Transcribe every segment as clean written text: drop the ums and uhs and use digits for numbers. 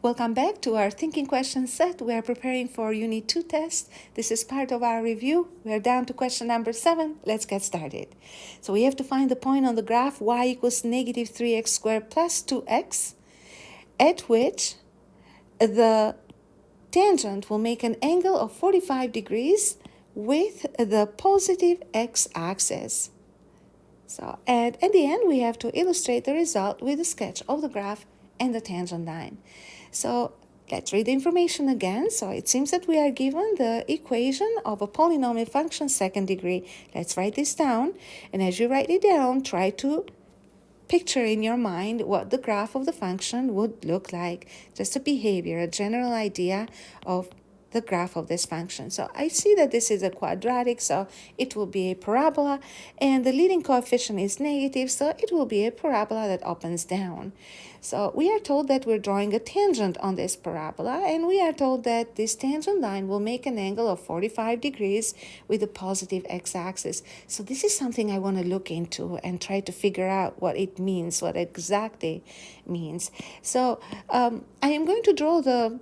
Welcome back to our thinking question set. We are preparing for Unit 2 test. This is part of our review. We are down to question number 7. Let's get started. So we have to find the point on the graph y equals negative 3x squared plus 2x, at which the tangent will make an angle of 45 degrees with the positive x-axis. So, and at the end, we have to illustrate the result with a sketch of the graph and the tangent line. So let's read the information again. So it seems that we are given the equation of a polynomial function second degree. Let's write this down. And as you write it down, try to picture in your mind what the graph of the function would look like. Just a behavior, a general idea of the graph of this function. So I see that this is a quadratic, so it will be a parabola, and the leading coefficient is negative, so it will be a parabola that opens down. So we are told that we're drawing a tangent on this parabola, and we are told that this tangent line will make an angle of 45 degrees with the positive x-axis. So this is something I want to look into and try to figure out what it means, what exactly means. So I am going to draw the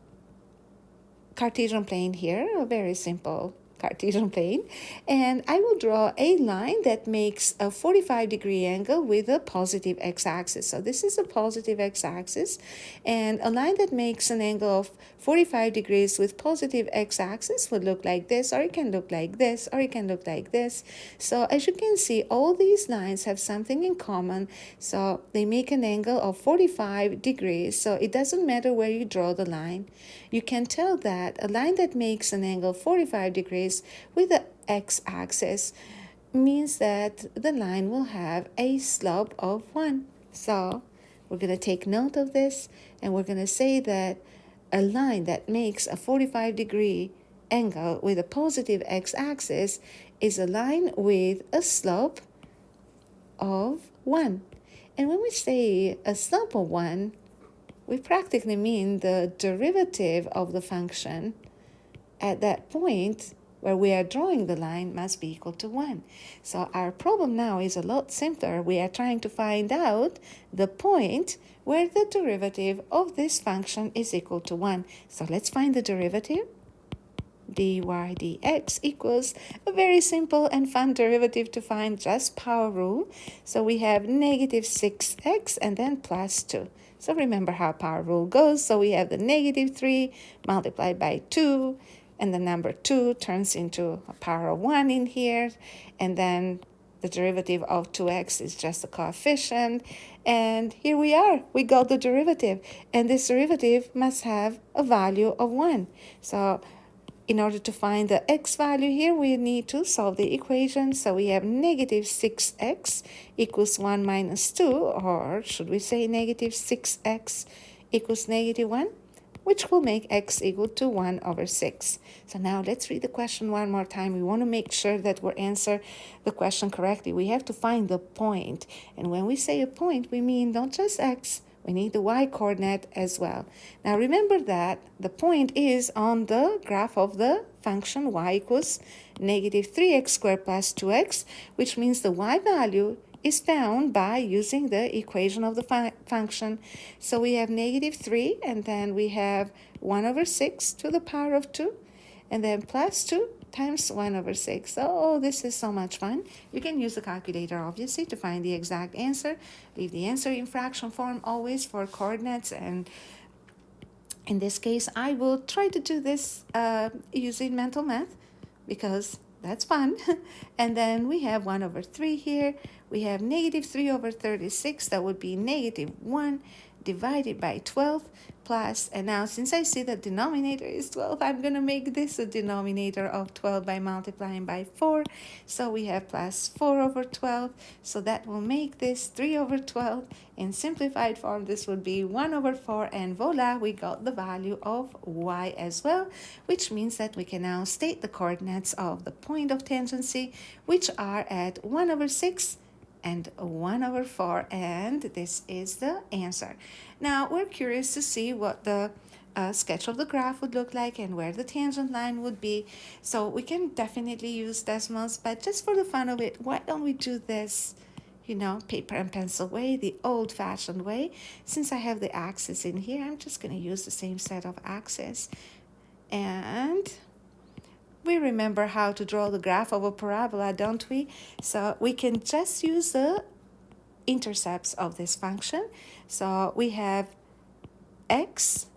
Cartesian plane here, a very simple Cartesian plane, and I will draw a line that makes a 45-degree angle with a positive x-axis. So this is a positive x-axis, and a line that makes an angle of 45 degrees with positive x-axis would look like this, or it can look like this, or it can look like this. So as you can see, all these lines have something in common. So they make an angle of 45 degrees, so it doesn't matter where you draw the line. You can tell that a line that makes an angle 45 degrees with the x-axis means that the line will have a slope of 1. So we're going to take note of this, and we're going to say that a line that makes a 45-degree angle with a positive x-axis is a line with a slope of 1. And when we say a slope of 1, we practically mean the derivative of the function at that point where we are drawing the line must be equal to 1. So our problem now is a lot simpler. We are trying to find out the point where the derivative of this function is equal to 1. So let's find the derivative. dy dx equals a very simple and fun derivative to find, just power rule. So we have negative 6x and then plus 2. So remember how power rule goes. So we have the negative 3 multiplied by 2, and the number 2 turns into a power of 1 in here, and then the derivative of 2x is just a coefficient, and here we are, we got the derivative, and this derivative must have a value of 1. So in order to find the x value here, we need to solve the equation. So we have negative 6x equals 1 minus 2, or should we say negative 6x equals negative 1, which will make x equal to 1 over 6. So now let's read the question one more time. We want to make sure that we answer the question correctly. We have to find the point. And when we say a point, we mean not just x, we need the y-coordinate as well. Now remember that the point is on the graph of the function y equals negative 3x squared plus 2x, which means the y value is found by using the equation of the function. So we have negative 3, and then we have 1 over 6 to the power of 2, and then plus 2 times 1 over 6. Oh, this is so much fun. You can use the calculator, obviously, to find the exact answer. Leave the answer in fraction form always for coordinates, and in this case, I will try to do this using mental math because that's fun. And then we have 1 over 3 here. We have negative 3 over 36. That would be negative 1 divided by 12 plus, and now since I see the denominator is 12, I'm going to make this a denominator of 12 by multiplying by 4. So we have plus 4 over 12. So that will make this 3 over 12. In simplified form, this would be 1 over 4, and voila, we got the value of y as well, which means that we can now state the coordinates of the point of tangency, which are at 1 over 6 and 1 over 4, and this is the answer. Now we're curious to see what the sketch of the graph would look like and where the tangent line would be. So we can definitely use decimals, but just for the fun of it, why don't we do this paper and pencil way, the old-fashioned way. Since I have the axis in here, I'm just going to use the same set of axes. And we remember how to draw the graph of a parabola, don't we? So we can just use the intercepts of this function. So we have x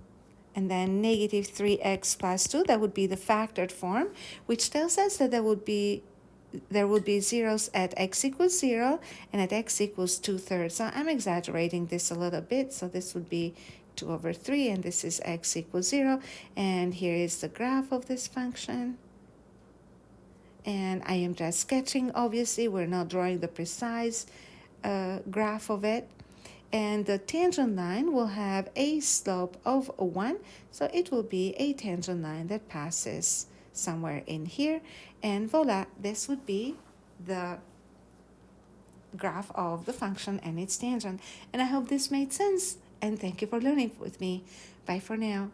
and then negative 3x plus 2. That would be the factored form, which tells us that there would be zeros at x equals 0 and at x equals 2/3. So I'm exaggerating this a little bit. So this would be 2/3, and this is x equals 0. And here is the graph of this function. And I am just sketching, obviously. We're not drawing the precise graph of it. And the tangent line will have a slope of 1, so it will be a tangent line that passes somewhere in here. And voila, this would be the graph of the function and its tangent. And I hope this made sense. And thank you for learning with me. Bye for now.